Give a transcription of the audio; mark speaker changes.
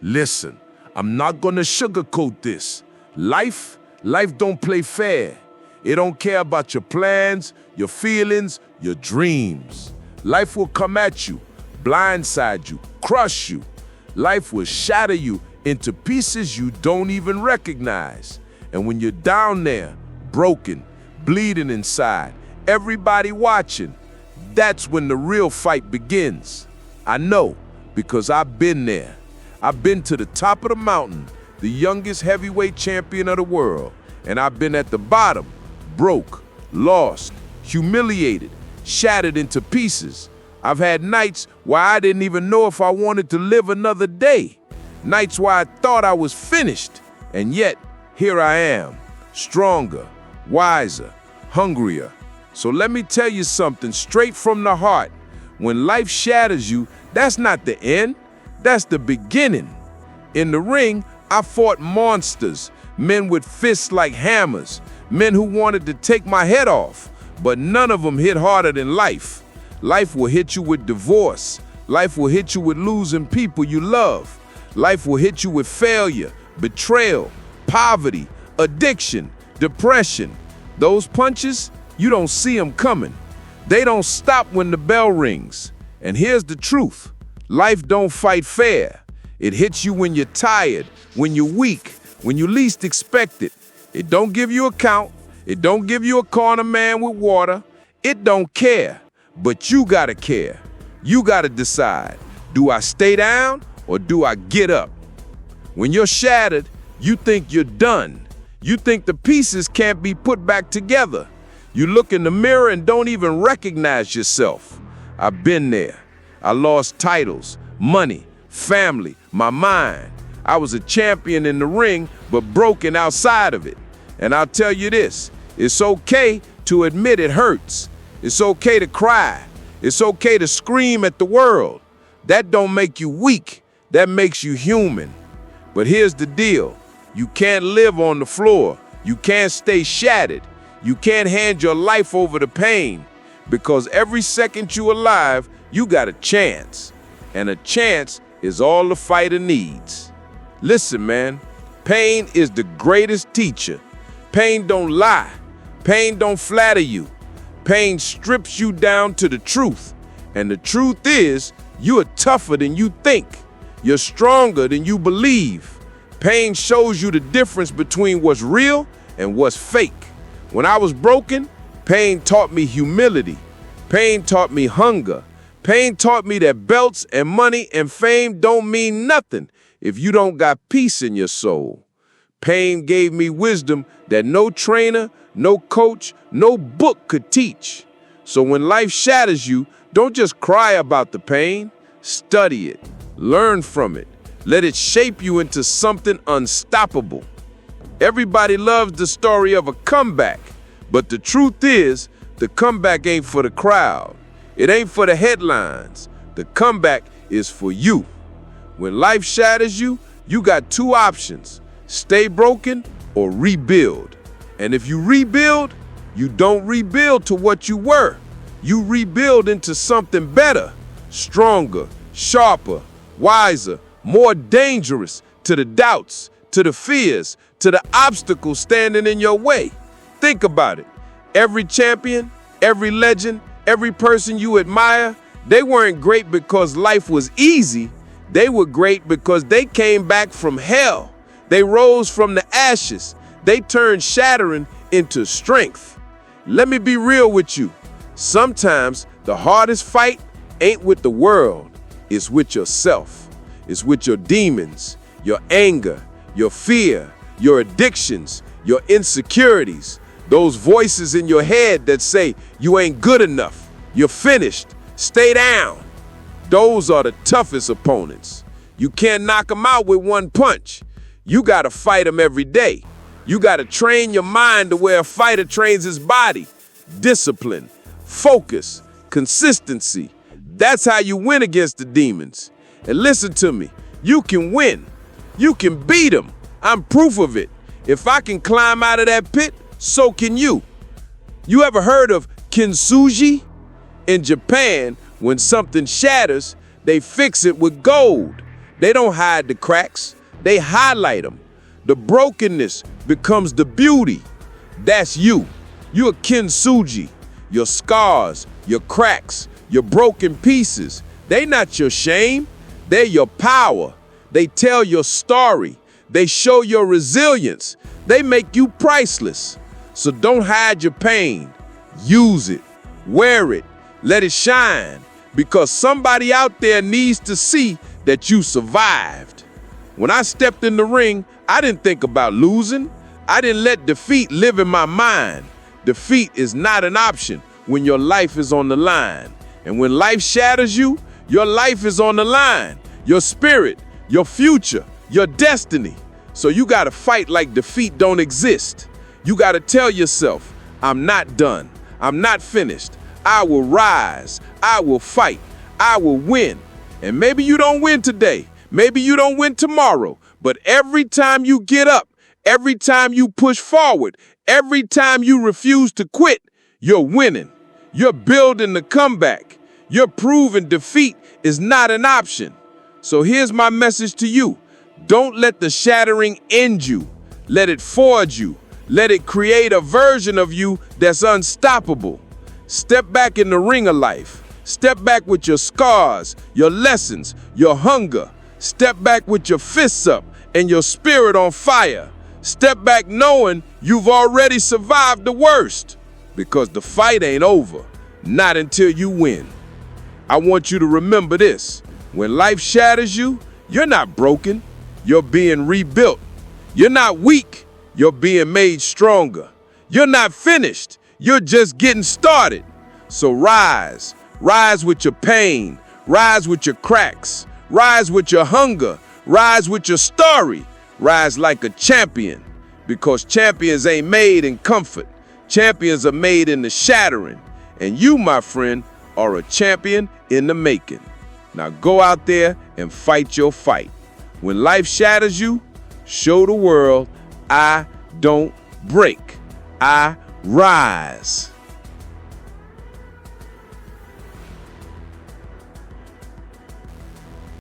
Speaker 1: Listen, I'm not gonna sugarcoat this. Life don't play fair. It don't care about your plans, your feelings, your dreams. Life will come at you, blindside you, crush you. Life will shatter you into pieces you don't even recognize. And when you're down there, broken, bleeding inside, everybody watching, that's when the real fight begins. I know, because I've been there. I've been to the top of the mountain, the youngest heavyweight champion of the world, and I've been at the bottom, broke, lost, humiliated, shattered into pieces. I've had nights where I didn't even know if I wanted to live another day. Nights where I thought I was finished, and yet here I am, stronger, wiser, hungrier. So let me tell you something straight from the heart. When life shatters you, that's not the end, that's the beginning. In the ring, I fought monsters, men with fists like hammers, men who wanted to take my head off, but none of them hit harder than life. Life will hit you with divorce. Life will hit you with losing people you love. Life will hit you with failure, betrayal, poverty, addiction, depression. Those punches, you don't see them coming. They don't stop when the bell rings. And here's the truth. Life don't fight fair. It hits you when you're tired, when you're weak, when you least expect it. It don't give you a count. It don't give you a corner man with water. It don't care. But you gotta care. You gotta decide. Do I stay down or do I get up? When you're shattered, you think you're done. You think the pieces can't be put back together. You look in the mirror and don't even recognize yourself. I've been there. I lost titles, money, family, my mind. I was a champion in the ring, but broken outside of it. And I'll tell you this, it's okay to admit it hurts. It's okay to cry. It's okay to scream at the world. That don't make you weak. That makes you human. But here's the deal. You can't live on the floor. You can't stay shattered. You can't hand your life over to pain, because every second you're alive, you got a chance. And a chance is all the fighter needs. Listen, man, pain is the greatest teacher. Pain don't lie. Pain don't flatter you. Pain strips you down to the truth. And the truth is, you are tougher than you think. You're stronger than you believe. Pain shows you the difference between what's real and what's fake. When I was broken, pain taught me humility. Pain taught me hunger. Pain taught me that belts and money and fame don't mean nothing if you don't got peace in your soul. Pain gave me wisdom that no trainer, no coach, no book could teach. So when life shatters you, don't just cry about the pain. Study it. Learn from it. Let it shape you into something unstoppable. Everybody loves the story of a comeback, but the truth is, the comeback ain't for the crowd. It ain't for the headlines. The comeback is for you. When life shatters you, you got two options: stay broken or rebuild. And if you rebuild, you don't rebuild to what you were. You rebuild into something better, stronger, sharper, wiser, more dangerous to the doubts, to the fears, to the obstacles standing in your way. Think about it. Every champion, every legend, every person you admire, they weren't great because life was easy. They were great because they came back from hell. They rose from the ashes. They turned shattering into strength. Let me be real with you. Sometimes the hardest fight ain't with the world. It's with yourself. It's with your demons, your anger, your fear, your addictions, your insecurities, those voices in your head that say you ain't good enough, you're finished, stay down. Those are the toughest opponents. You can't knock them out with one punch. You gotta fight them every day. You gotta train your mind the way a fighter trains his body. Discipline, focus, consistency. That's how you win against the demons. And listen to me, you can win. You can beat them. I'm proof of it. If I can climb out of that pit, so can you. You ever heard of kintsugi? In Japan, when something shatters, they fix it with gold. They don't hide the cracks, they highlight them. The brokenness becomes the beauty. That's you. You're kintsugi. Your scars, your cracks, your broken pieces, they not your shame, they're your power. They tell your story. They show your resilience. They make you priceless. So don't hide your pain. Use it. Wear it. Let it shine. Because somebody out there needs to see that you survived. When I stepped in the ring, I didn't think about losing. I didn't let defeat live in my mind. Defeat is not an option when your life is on the line. And when life shatters you, your life is on the line. Your spirit, your future, your destiny. So you gotta fight like defeat don't exist. You gotta tell yourself, I'm not done. I'm not finished. I will rise. I will fight. I will win. And maybe you don't win today. Maybe you don't win tomorrow. But every time you get up, every time you push forward, every time you refuse to quit, you're winning. You're building the comeback. You're proving defeat is not an option. So here's my message to you. Don't let the shattering end you. Let it forge you. Let it create a version of you that's unstoppable. Step back in the ring of life. Step back with your scars, your lessons, your hunger. Step back with your fists up and your spirit on fire. Step back knowing you've already survived the worst. Because the fight ain't over, not until you win. I want you to remember this. When life shatters you, you're not broken. You're being rebuilt. You're not weak. You're being made stronger. You're not finished. You're just getting started. So rise. Rise with your pain. Rise with your cracks. Rise with your hunger. Rise with your story. Rise like a champion. Because champions ain't made in comfort. Champions are made in the shattering. And you, my friend, are a champion in the making. Now go out there and fight your fight. When life shatters you, show the world I don't break. I rise.